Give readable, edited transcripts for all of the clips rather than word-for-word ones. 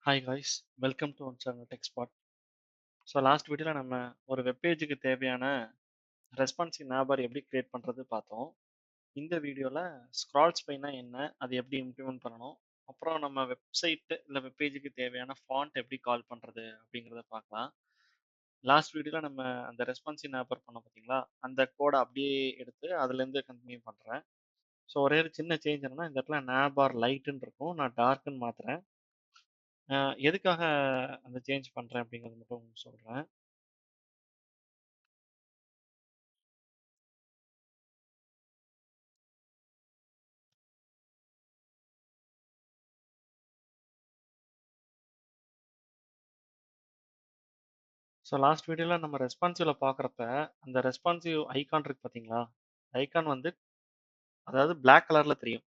Hi guys, welcome to one channel tech spot. So last வீடியோவில் நம்ம ஒரு வெப்பேஜுக்கு தேவையான ரெஸ்பான்சிவ் நாபர் எப்படி கிரியேட் பண்ணுறது பார்த்தோம். இந்த வீடியோவில் ஸ்க்ரால் ஸ்பைனா என்ன, அது எப்படி இம்ப்ளிமெண்ட் பண்ணணும், அப்புறம் நம்ம வெப்சைட்டு இல்லை வெப்பேஜுக்கு தேவையான ஃபாண்ட் எப்படி கால் பண்ணுறது அப்படிங்கிறத பார்க்கலாம். லாஸ்ட் வீடியோவில் நம்ம அந்த ரெஸ்பான்சிவ் நாபர் பண்ணோம் பார்த்தீங்களா, அந்த கோடை அப்படியே எடுத்து அதுலேருந்து கண்டினியூ பண்ணுறேன். ஸோ ஒரே ஒரு சின்ன சேஞ்ச் என்னன்னா, இந்த இடத்துல நாபார் லைட்டுன்னு இருக்கும், நான் டார்க்குன்னு மாற்றுறேன். எதுக்காக அந்த சேஞ்ச் பண்ணுறேன் அப்படிங்கிறது மட்டும் சொல்கிறேன். ஸோ லாஸ்ட் வீடியோவில் நம்ம ரெஸ்பான்சிவில் பார்க்குறப்ப அந்த ரெஸ்பான்சிவ் ஐகான் இருக்கு பார்த்தீங்களா, ஐகான் வந்து அதாவது பிளாக் கலரில் தெரியும்.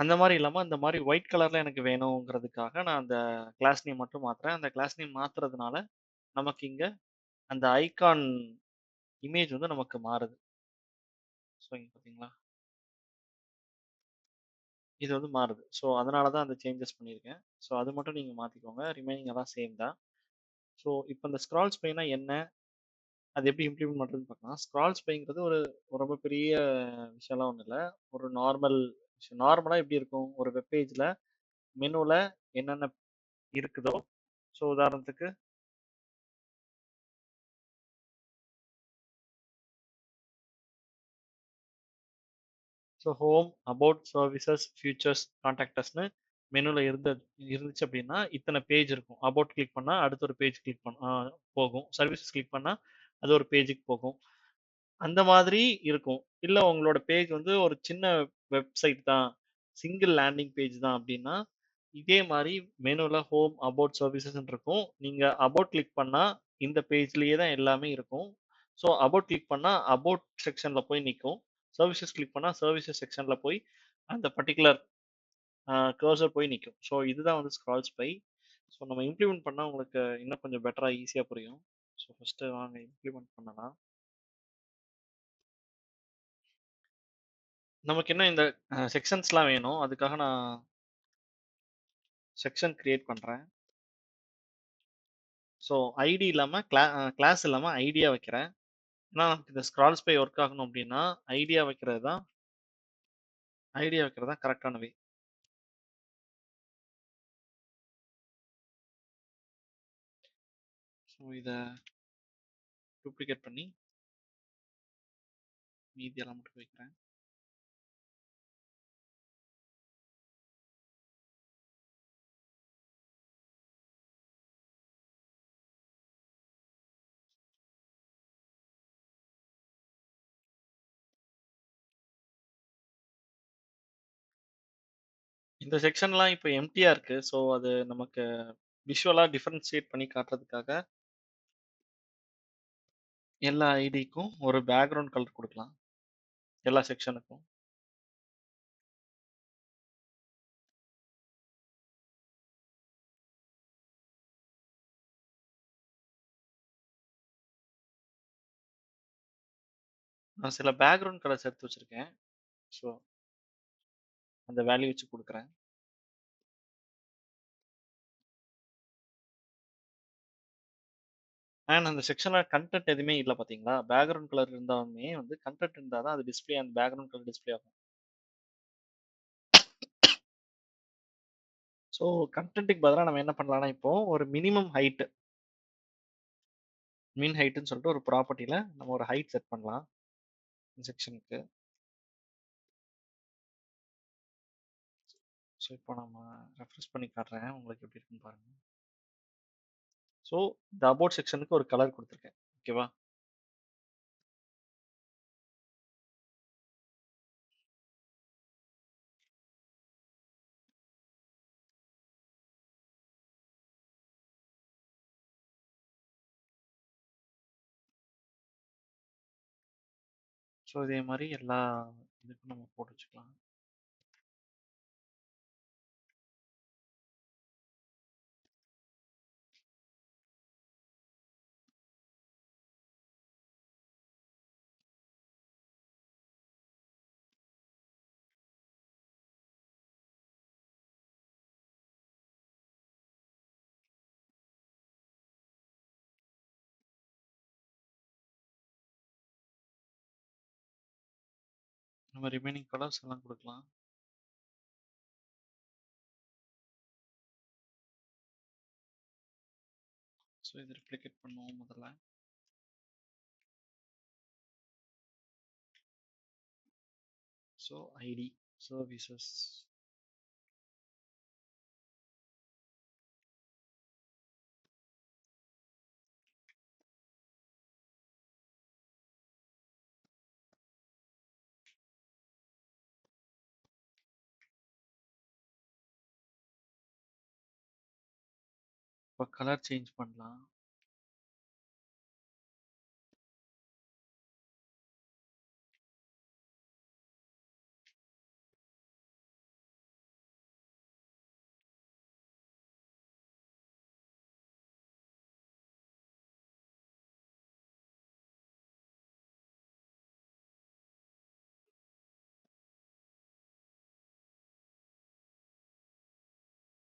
அந்த மாதிரி இல்லாமல் இந்த மாதிரி ஒயிட் கலரில் எனக்கு வேணுங்கிறதுக்காக நான் அந்த கிளாஸ் நேம் மட்டும் மாற்றுறேன். அந்த கிளாஸ் நேம் மாற்றுறதுனால நமக்கு இங்கே அந்த ஐகான் இமேஜ் வந்து நமக்கு மாறுது. ஸோ இங்கே பார்த்தீங்களா, இது வந்து மாறுது. ஸோ அதனால தான் அந்த சேஞ்சஸ் பண்ணியிருக்கேன். ஸோ அது மட்டும் நீங்கள் மாற்றிக்கோங்க, ரிமைனிங் எல்லாம் சேம் தான். ஸோ இப்போ இந்த ஸ்க்ரால் ஸ்பைனா என்ன, அது எப்படி இம்ப்ளிமெண்ட் பண்ணுறதுன்னு பார்க்கலாம். ஸ்க்ரால் ஸ்பைங்கிறது ஒரு ரொம்ப பெரிய விஷயம்லாம் ஒன்றும் இல்லை. ஒரு நார்மல் விஷயம். நார்மலாக எப்படி இருக்கும், ஒரு வெப்பேஜில் மெனுவில் என்னென்ன இருக்குதோ. ஸோ உதாரணத்துக்கு so home, about, services, futures, கான்டாக்டஸ்னு மெனுவில் இருந்துச்சு அப்படின்னா இத்தனை பேஜ் இருக்கும். அபவுட் கிளிக் பண்ணால் அடுத்த ஒரு பேஜ் கிளிக் போகும். சர்வீசஸ் கிளிக் பண்ணால் அது ஒரு பேஜுக்கு போகும். அந்த மாதிரி இருக்கும். இல்லை உங்களோட பேஜ் வந்து ஒரு சின்ன வெப்சைட் தான், சிங்கிள் லேண்டிங் பேஜ் தான் அப்படின்னா இதே மாதிரி மெனுவில் ஹோம், அபவுட், சர்வீசஸ் இருக்கும். நீங்கள் அபவுட் கிளிக் பண்ணால் இந்த பேஜ்லேயே தான் எல்லாமே இருக்கும். ஸோ அபவுட் கிளிக் பண்ணால் அபவுட் செக்ஷனில் போய் நிற்கும். சர்வீசஸ் கிளிக் பண்ணால் சர்வீசஸ் செக்ஷனில் போய் அந்த பர்டிகுலர் கர்சர் போய் நிற்கும். ஸோ இதுதான் வந்து ஸ்க்ரால் ஸ்பை. ஸோ நம்ம இம்ப்ளிமெண்ட் பண்ணால் உங்களுக்கு இன்னும் கொஞ்சம் பெட்டராக ஈஸியாக புரியும். ஸோ ஃபஸ்ட்டு வாங்க இம்ப்ளிமெண்ட் பண்ணலாம். நமக்கு என்ன இந்த செக்ஷன்ஸ்லாம் வேணும், அதுக்காக நான் செக்ஷன் கிரியேட் பண்ணுறேன். ஸோ ஐடி இல்லாமல் கிளாஸ் இல்லாமல் ஐடியா வைக்கிறேன். ஏன்னா நமக்கு இந்த ஸ்க்ரால் ஸ்பை ஒர்க் ஆகணும் அப்படின்னா ஐடியா வைக்கிறது தான் கரெக்டான வே. ஸோ இதை டூப்ளிகேட் பண்ணி மீதியெல்லாம் மட்டும் வைக்கிறேன். இந்த செக்ஷன்லாம் இப்போ எம்டியா இருக்கு. ஸோ அது நமக்கு விஷுவலாக டிஃபரன்ஷியேட் பண்ணி காட்டுறதுக்காக எல்லா ஐடிக்கும் ஒரு பேக்ரவுண்ட் கலர் கொடுக்கலாம், எல்லா செக்ஷனுக்கும். நான் சில பேக்ரவுண்ட் கலர்ஸ் எடுத்து வச்சிருக்கேன். ஸோ அந்த வேல்யூ வச்சு கொடுக்குறேன். அண்ட் அந்த செக்ஷனில் கண்டென்ட் எதுவுமே இல்லை பார்த்தீங்களா, பேக்ரவுண்ட் கலர் இருந்தாலுமே வந்து கண்டென்ட் இருந்தால் தான் அது டிஸ்பிளே, அந்த பேக்ரவுண்ட் கலர் டிஸ்பிளே ஆகும். ஸோ கண்டென்ட்டுக்கு பதிலாக நம்ம என்ன பண்ணலாம்னா இப்போ ஒரு மினிமம் ஹைட்டு, மின் ஹைட்டுன்னு சொல்லிட்டு ஒரு ப்ராப்பர்ட்டியில் நம்ம ஒரு ஹைட் செட் பண்ணலாம் செக்ஷனுக்கு. ஸோ இப்போ நம்ம ரெஃப்ரெஷ் பண்ணி காட்டுறேன் உங்களுக்கு எப்படி இருக்குன்னு பாருங்க. ஸோ இந்த அபவுட் செக்ஷனுக்கு ஒரு கலர் கொடுத்துருக்கேன். ஓகேவா? ஸோ இதே மாதிரி எல்லா இதுக்கும் நம்ம போட்டு வச்சுக்கலாம். நம்ம ரிமைனிங் கலர்ஸ் எல்லாம் கொடுக்கலாம். ஸோ இது ரிப்ளிகேட் பண்ணுவோம் முதல்ல. ஸோ ஐடி சர்வீசஸ் இப்போ கலர் சேஞ்ச் பண்ணலாம்.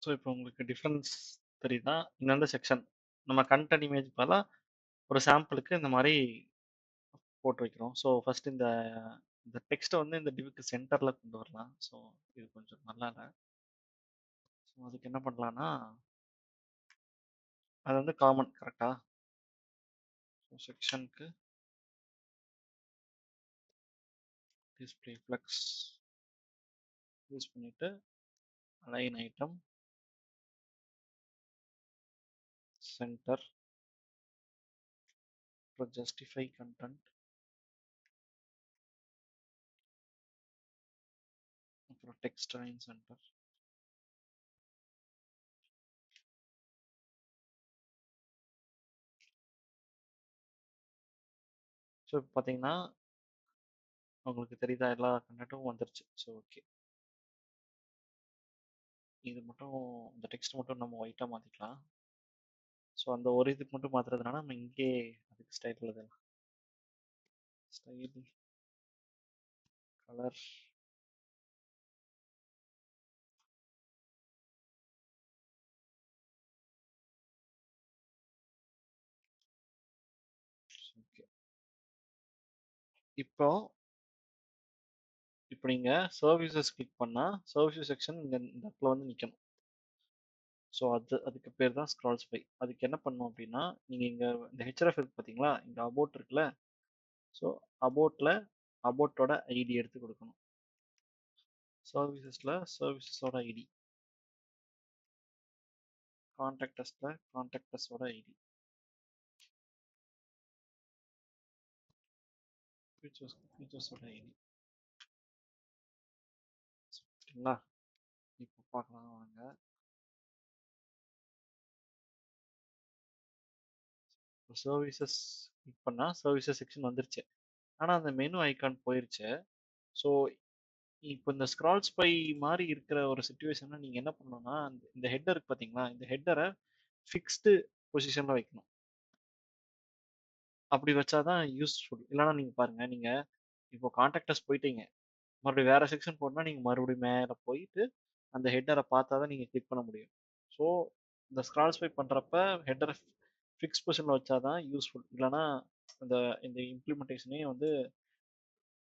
ஸோ இப்போ உங்களுக்கு டிஃப்ரென்ஸ் தெரியுதா? இந்த செக்ஷன் நம்ம கண்டென்ட் இமேஜ் பதிலாக ஒரு சாம்பிளுக்கு இந்த மாதிரி போட்டு வைக்கிறோம். ஸோ ஃபர்ஸ்ட் இந்த இந்த டெக்ஸ்ட்டை வந்து இந்த டிவுக்கு சென்டரில் கொண்டு வரலாம். ஸோ இது கொஞ்சம் நல்லா இல்லை. ஸோ அதுக்கு என்ன பண்ணலான்னா, அது வந்து காமன் கரெக்டாக. ஸோ செக்ஷனுக்கு டிஸ்பிளே ஃப்ளெக்ஸ் யூஸ் பண்ணிவிட்டு அலைன் ஐட்டம் சென்டர் அப்புறம் ஜஸ்டிஃபை கண்டென்ட் அப்புறம் டெக்ஸ்ட் இன் சென்டர். ஸோ இப்போ பார்த்தீங்கன்னா உங்களுக்கு தெரியுதா எல்லா கண்டென்ட்டும் வந்துருச்சு. ஸோ ஓகே, இது மட்டும் இந்த டெக்ஸ்ட் மட்டும் நம்ம ஒயிட்டாக மாற்றிக்கலாம். ஸோ அந்த ஒரு இதுக்கு மட்டும் மாற்றுறதுனால நம்ம இங்கே அதுக்கு ஸ்டைல் எழுதலாம். Style colour okay. இப்போ இப்போ நீங்கள் சர்வீசஸ் கிளிக் பண்ணால் சர்வீசஸ் செக்ஷன் இங்கே இந்த இடத்துல வந்து நிற்கணும். ஸோ அதுக்கு பேர் தான் ஸ்க்ரால்ஸ் பை. அதுக்கு என்ன பண்ணணும் அப்படின்னா, நீங்கள் இங்கே இந்த ஹெச்ஆர்எஃப் இருக்கு பார்த்தீங்களா, இங்கே அபோட் இருக்குல்ல. ஸோ அபோட்டில் அபோட்டோட ஐடி எடுத்து கொடுக்கணும். சர்வீசஸில் சர்வீசஸோட ஐடி, கான்டாக்டஸில் கான்டாக்டஸோட ஐடி, ஃபீச்சர்ஸோட ஐடி. சரிங்களா? இப்போ பார்க்கலாம் வாங்க. சர்வீசஸ் கிளிக் பண்ணால் சர்வீசஸ் செக்ஷன் வந்துருச்சு. ஆனால் அந்த மெனு ஐக்கான் போயிருச்சு. ஸோ இப்போ இந்த ஸ்க்ரால்ஸ் பை மாதிரி இருக்கிற ஒரு சுச்சுவேஷன்ல நீங்கள் என்ன பண்ணணும்னா, இந்த ஹெட்டர் இருக்கு பார்த்தீங்களா, இந்த ஹெட்டரை ஃபிக்ஸ்டு பொசிஷனில் வைக்கணும். அப்படி வச்சாதான் யூஸ்ஃபுல். இல்லைன்னா நீங்கள் பாருங்கள், நீங்கள் இப்போ கான்டாக்டர்ஸ் போயிட்டீங்க, மறுபடியும் வேற செக்ஷன் போனால் நீங்கள் மறுபடியும் மேலே போயிட்டு அந்த ஹெட்டரை பார்த்தா தான் நீங்கள் கிளிக் பண்ண முடியும். ஸோ இந்த ஸ்க்ரால் ஸ்வைப் பண்ணுறப்ப ஹெட்டரை ஃபிக்ஸ் பொசிஷனில் வச்சாதான் யூஸ்ஃபுல். இல்லைன்னா இந்த இந்த இம்ப்ளிமெண்டேஷனே வந்து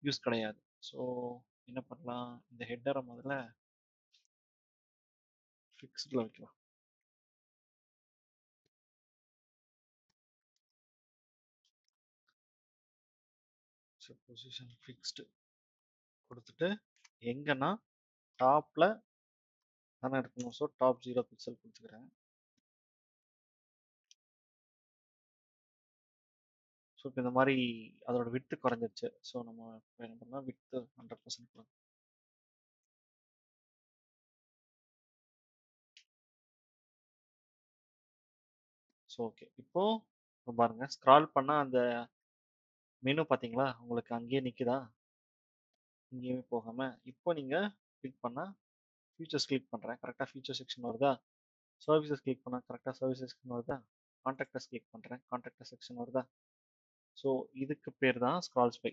யூஸ் கிடையாது. ஸோ என்ன பண்ணலாம், இந்த ஹெட்டரை முதல்ல ஃபிக்ஸ்டில் வைக்கலாம். ஸோ பொசிஷன் ஃபிக்ஸ்டு கொடுத்துட்டு எங்கன்னா டாப்பில் தானே இருக்கணும். ஸோ டாப் 0 பிக்சல் கொடுத்துக்கிறேன். ஸோ இப்போ இந்த மாதிரி அதோட விட்டு குறைஞ்சிருச்சு. ஸோ நம்ம என்ன பண்ணால் விட்டு 100% கொடுங்க. ஸோ ஓகே, இப்போ பாருங்க, ஸ்க்ரால் பண்ணால் அந்த மெனு பார்த்தீங்களா, உங்களுக்கு அங்கேயே நிற்குதா, இங்கேயுமே போகாமல். இப்போ நீங்கள் கிளிக் பண்ணால் ஃபீச்சர்ஸ் கிளிக் பண்ணுறேன், கரெக்டாக ஃபீச்சர் செக்ஷன் வருதா. சர்வீசஸ் கிளிக் பண்ணால் கரெக்டாக சர்வீஸ் செக்ஷன் வருதா. கான்டாக்டர்ஸ் கிளிக் பண்ணுறேன், கான்டாக்டர் செக்ஷன் வருதா. ஸோ இதுக்கு பேர் தான் ஸ்க்ரால் ஸ்பை.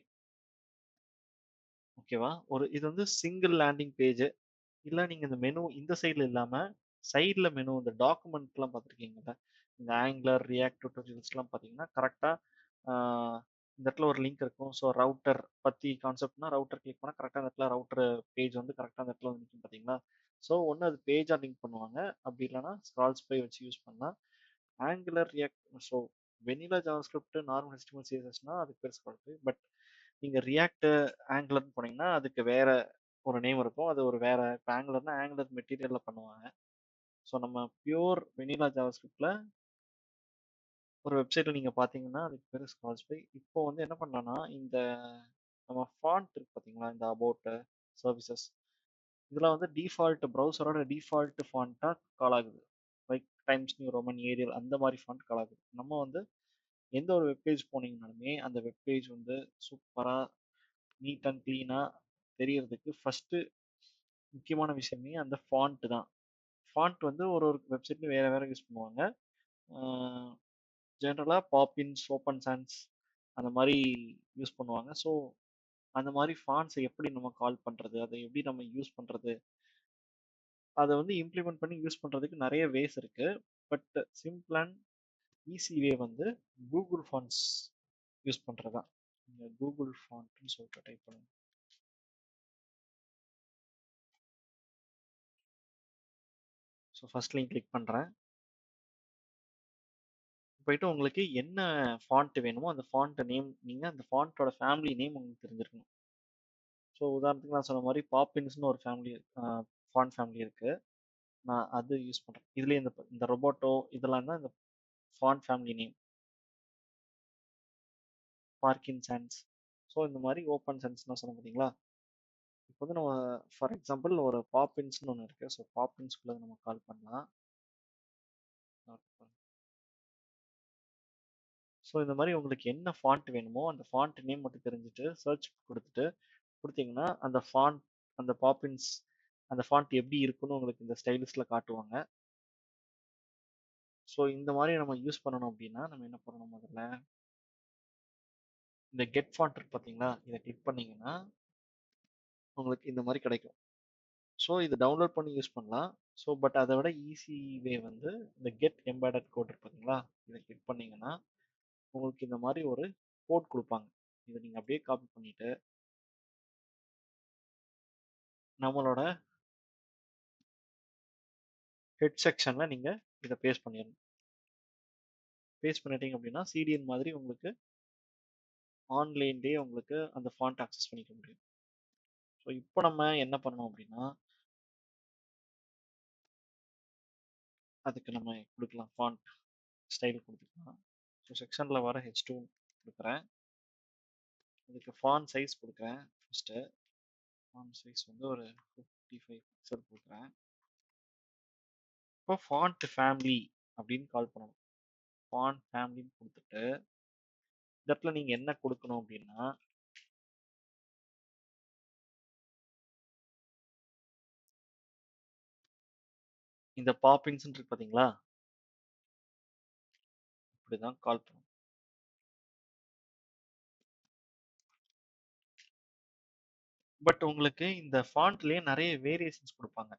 ஓகேவா? இது வந்து சிங்கிள் லேண்டிங் பேஜ். இல்லை நீங்கள் இந்த மெனு இந்த சைடில் இல்லாமல் சைடில் மெனு இந்த டாக்குமெண்ட்லாம் பார்த்துருக்கீங்களா, இந்த ஆங்குலர் ரியாக்ட் டுட்டோரியல்ஸ்லாம் பார்த்தீங்கன்னா கரெக்டாக இந்த இடத்துல ஒரு லிங்க் இருக்கும். ஸோ ரவுட்டர் பத்தி கான்செப்ட்னா ரவுட்டர் கிளிக் பண்ணால் கரெக்டாக அந்த இடத்துல ரவுட்டர் பேஜ் வந்து கரெக்டாக அந்த இடத்துல வந்து நிற்கும் பார்த்தீங்களா. ஸோ ஒன்று அது பேஜாக லிங்க் பண்ணுவாங்க, அப்படி இல்லைன்னா ஸ்க்ரால்ஸ் பை வச்சு யூஸ் பண்ணலாம். Angular React, so vanilla JavaScript normal HTML CSSனா அதுக்கு பேர் ஸ்க்ரால் பை. பட் நீங்கள் ரியாக்ட் ஆங்குலர்னு போனீங்கன்னா அதுக்கு வேற ஒரு நேம் இருக்கும். அது ஒரு வேற, இப்போ ஆங்குலர்னா ஆங்குலர் மெட்டீரியலில் பண்ணுவாங்க. ஸோ நம்ம பியூர் வெனிலா ஜாவாஸ்கிரிப்டில் ஒரு வெப்சைட்டில் நீங்கள் பார்த்தீங்கன்னா அதுக்கு பேர் ஸ்க்ரால்ஸ் பை. இப்போ வந்து என்ன பண்ணலாம்னா, இந்த நம்ம ஃபாண்ட் இருக்கு பார்த்தீங்களா, இந்த அபவுட் சர்வீசஸ், இதெல்லாம் வந்து டிஃபால்ட் ப்ரௌசரோட டிஃபால்ட் ஃபாண்ட்டாக கால் ஆகுது. Like Times New Roman Arial அந்த மாதிரி ஃபாண்ட் கால் ஆகுது. நம்ம வந்து எந்த ஒரு வெப்பேஜ் போனீங்கனாலுமே அந்த வெப்பேஜ் வந்து சூப்பராக நீட் அண்ட் க்ளீனாக தெரியறதுக்கு ஃபஸ்ட்டு முக்கியமான விஷயமே அந்த ஃபாண்ட் தான். ஃபாண்ட் வந்து ஒரு ஒரு வெப்சைட்லையும் வேறு வேறு யூஸ் பண்ணுவாங்க. ஜென்ரலாக பாப்பின்ஸ், ஓப்பன் சான்ஸ் அந்த மாதிரி யூஸ் பண்ணுவாங்க. ஸோ அந்த மாதிரி ஃபாண்ட்ஸை எப்படி நம்ம கால் பண்ணுறது, அதை எப்படி நம்ம யூஸ் பண்ணுறது, அதை வந்து இம்ப்ளிமெண்ட் பண்ணி யூஸ் பண்ணுறதுக்கு நிறைய வேஸ் இருக்குது. But simple and easy way வந்து கூகுள் ஃபாண்ட்ஸ் யூஸ் பண்ணுறது தான். நீங்கள் கூகுள் ஃபாண்ட்னு சொல்லிட்டு டைப் பண்ணுங்க. ஸோ ஃபர்ஸ்ட் லிங்க் கிளிக் பண்ணுறேன். போயிட்டு உங்களுக்கு என்ன ஃபாண்ட் வேணுமோ அந்த ஃபாண்ட் நேம், நீங்கள் அந்த ஃபாண்ட்டோட ஃபேமிலி நேம் உங்களுக்கு தெரிஞ்சிருக்கணும். ஸோ உதாரணத்துக்கு நான் சொன்ன மாதிரி பாப்பின்ஸ்னு ஒரு ஃபேமிலி ஃபாண்ட் ஃபேமிலி இருக்குது. நான் அது யூஸ் பண்ணுறேன். இதுலேயே இந்த ரொபோட்டோ இதெல்லாம் தான் இந்த font family name. Parkinsans, so இந்த மாதிரி ஓப்பன் சான்ஸ் நான் சொன்னேன் பார்த்தீங்களா. இப்போ வந்து நம்ம ஃபார் எக்ஸாம்பிள் ஒரு பாப்பின்ஸ்னு ஒன்று இருக்குது. ஸோ பாப்பின்ஸ்குள்ளே நம்ம கால் பண்ணலாம். ஸோ இந்த மாதிரி உங்களுக்கு என்ன ஃபாண்ட் வேணுமோ அந்த ஃபாண்ட் நேம் மட்டும் தெரிஞ்சுட்டு சர்ச் கொடுத்துட்டு கொடுத்தீங்கன்னா அந்த ஃபாண்ட், அந்த பாப்பின்ஸ் அந்த ஃபாண்ட் எப்படி இருக்குன்னு உங்களுக்கு இந்த ஸ்டைலிஸ்டில் காட்டுவாங்க. ஸோ இந்த மாதிரி நம்ம யூஸ் பண்ணணும் அப்படின்னா நம்ம என்ன பண்ணணும், முதல்ல இந்த கெட் ஃபாண்ட் இருக்கு பார்த்தீங்களா, இதை கிளிக் பண்ணீங்கன்னா உங்களுக்கு இந்த மாதிரி கிடைக்கும். ஸோ இதை டவுன்லோட் பண்ணி யூஸ் பண்ணலாம். ஸோ பட் அதை விட ஈஸி வே வந்து இந்த கெட் எம்பெடட் கோட் இருக்கு பார்த்தீங்களா, இதை கிளிக் பண்ணீங்கன்னா உங்களுக்கு இந்த மாதிரி ஒரு கோட் கொடுப்பாங்க. இதை நீங்கள் அப்படியே காப்பி பண்ணிட்டு நம்மளோட ஹெட் செக்ஷனில் நீங்கள் இதை பேஸ்ட் பண்ணிடணும். பேஸ்ட் பண்ணிட்டீங்க அப்படின்னா சிடிஎன் மாதிரி உங்களுக்கு ஆன்லைன்லேயே உங்களுக்கு அந்த ஃபாண்ட் அக்சஸ் பண்ணிக்க முடியும். ஸோ இப்போ நம்ம என்ன பண்ணணும் அப்படின்னா அதுக்கு நம்ம கொடுக்கலாம் ஃபாண்ட் ஸ்டைல் கொடுத்துக்கலாம். ஸோ செக்ஷனில் வர H2 கொடுக்குறேன். அதுக்கு ஃபாண்ட் சைஸ் கொடுக்குறேன். ஃபஸ்ட்டு ஃபாண்ட் சைஸ் வந்து ஒரு 55 பிக்சல் கொடுக்குறேன். இப்போ ஃபாண்ட் ஃபேமிலி அப்படின்னு கால் பண்ணணும். ஃபாண்ட் ஃபேமிலின்னு கொடுத்துட்டு இந்த இடத்துல நீங்கள் என்ன கொடுக்கணும் அப்படின்னா இந்த பாப்பின்ஸ் இருக்கு பார்த்தீங்களா, இப்படிதான் கால் பண்ணணும். பட் உங்களுக்கு இந்த ஃபாண்ட்லேயே நிறைய வேரியேஷன்ஸ் கொடுப்பாங்க.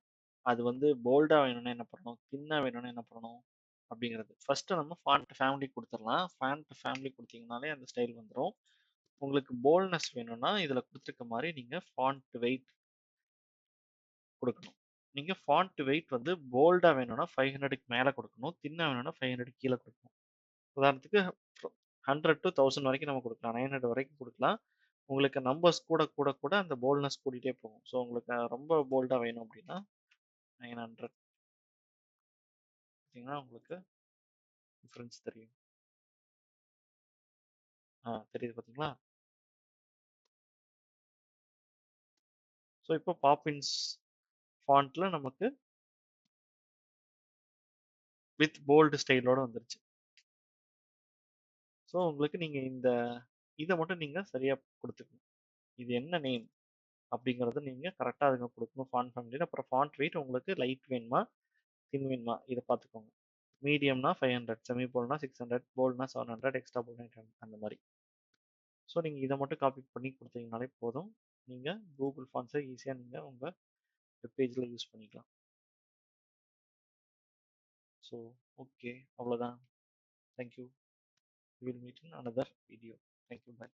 அது வந்து போல்டாக வேணும்னா என்ன பண்ணணும், தின்னாக வேணும்னா என்ன பண்ணணும் அப்படிங்கிறது. ஃபர்ஸ்ட் நம்ம ஃபாண்ட் ஃபேமிலி கொடுத்துடலாம். ஃபாண்ட் ஃபேமிலி கொடுத்தீங்கனாலே அந்த ஸ்டைல் வந்துடும். உங்களுக்கு போல்ட்னஸ் வேணும்னா இதில் கொடுத்துருக்க மாதிரி நீங்கள் ஃபாண்ட் வெயிட் கொடுக்கணும். நீங்கள் ஃபாண்ட் வெயிட் வந்து போல்டாக வேணும்னா 500க்கு மேலே கொடுக்கணும், தின்னாக வேணும்னா 500 கீழே கொடுக்கணும். உதாரணத்துக்கு 100 to 1000 வரைக்கும் நம்ம கொடுக்கலாம், 900 வரைக்கும் கொடுக்கலாம். உங்களுக்கு நம்பர்ஸ் கூட கூட கூட அந்த போல்ட்னஸ் கூட்டிகிட்டே போகும். ஸோ உங்களுக்கு ரொம்ப போல்டாக வேணும் அப்படின்னா 900 பார்த்தீங்கன்னா உங்களுக்கு டிஃப்ரென்ஸ் தெரியும். தெரியுது பார்த்தீங்களா. ஸோ இப்போ பாப்பின்ஸ் ஃபாண்ட்டில் நமக்கு வித் போல்டு ஸ்டைலோட வந்துருச்சு. ஸோ உங்களுக்கு நீங்கள் இதை மட்டும் நீங்கள் சரியாக கொடுத்துக்கணும். இது என்ன நேம் அப்படிங்கிறத நீங்கள் கரெக்டாக அதுங்க கொடுக்கணும் ஃபாண்ட் ஃபேமிலியில். அப்புறம் ஃபாண்ட் வெயிட் உங்களுக்கு லைட் வேணுமா தின் வேணுமா இதை பார்த்துக்கோங்க. மீடியம்னா 500, செமி போல்ட்னா 600, போல்ட்னா 700, எக்ஸ்ட்ரா போல்ட் 900 அந்த மாதிரி. ஸோ நீங்கள் இதை மட்டும் காப்பி பண்ணி கொடுத்தீங்கனாலே போதும். நீங்கள் கூகுள் ஃபாண்ட்ஸை ஈஸியாக நீங்கள் உங்கள் வெப்பேஜில் யூஸ் பண்ணிக்கலாம். ஸோ ஓகே, அவ்வளோதான். Thank you. We will meet in another video. Thank you. By.